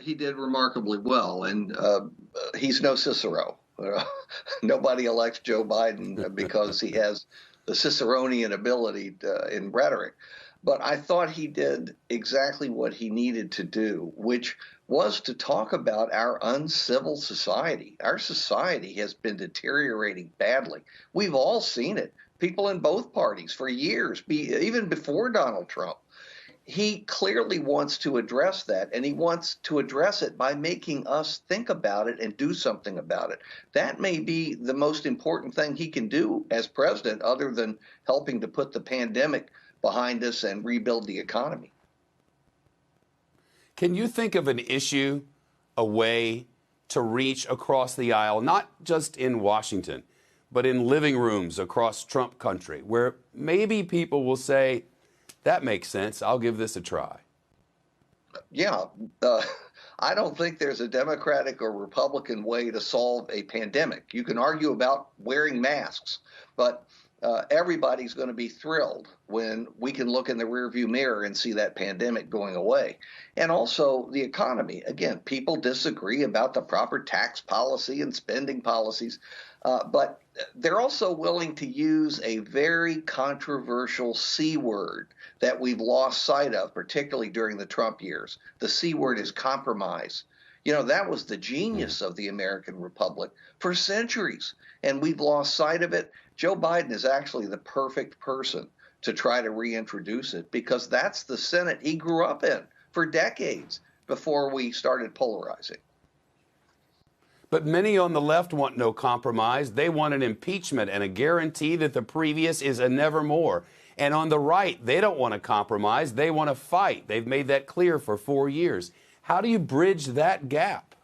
he did remarkably well, and he's no Cicero. Nobody elects Joe Biden because he has the Ciceronian ability in rhetoric. But I thought he did exactly what he needed to do, which was to talk about our uncivil society. Our society has been deteriorating badly. We've all seen it. People in both parties for years, even before Donald Trump. He clearly wants to address that, and he wants to address it by making us think about it and do something about it. That may be the most important thing he can do as president, other than helping to put the pandemic behind us and rebuild the economy. Can you think of an issue, a way to reach across the aisle, not just in Washington, but in living rooms across Trump country, where maybe people will say, that makes sense, I'll give this a try? Yeah, I don't think there's a Democratic or Republican way to solve a pandemic. You can argue about wearing masks, but everybody's going to be thrilled when we can look in the rearview mirror and see that pandemic going away. And also the economy. Again, people disagree about the proper tax policy and spending policies, but they're also willing to use a very controversial C word that we've lost sight of, particularly during the Trump years. The C word is compromise. You know, that was the genius of the American Republic for centuries, and we've lost sight of it. Joe Biden is actually the perfect person to try to reintroduce it, because that's the Senate he grew up in for decades before we started polarizing. But many on the left want no compromise. They want an impeachment and a guarantee that the previous is a nevermore. And on the right, they don't want to compromise. They want to fight. They've made that clear for 4 years. How do you bridge that gap?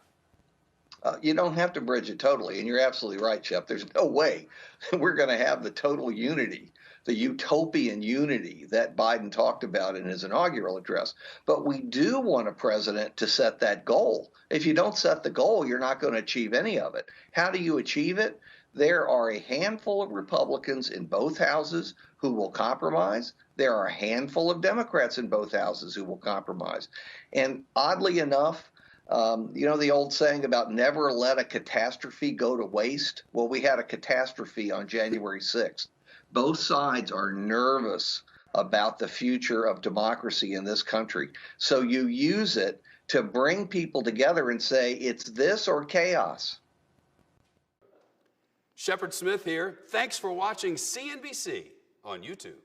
You don't have to bridge it totally, and you're absolutely right, Shep. There's no way we're going to have the total unity, the utopian unity that Biden talked about in his inaugural address. But we do want a president to set that goal. If you don't set the goal, you're not going to achieve any of it. How do you achieve it? There are a handful of Republicans in both houses who will compromise. There are a handful of Democrats in both houses who will compromise. And oddly enough, you know the old saying about never let a catastrophe go to waste? Well, we had a catastrophe on January 6th. Both sides are nervous about the future of democracy in this country. So you use it to bring people together and say, it's this or chaos. Shepard Smith here. Thanks for watching CNBC on YouTube.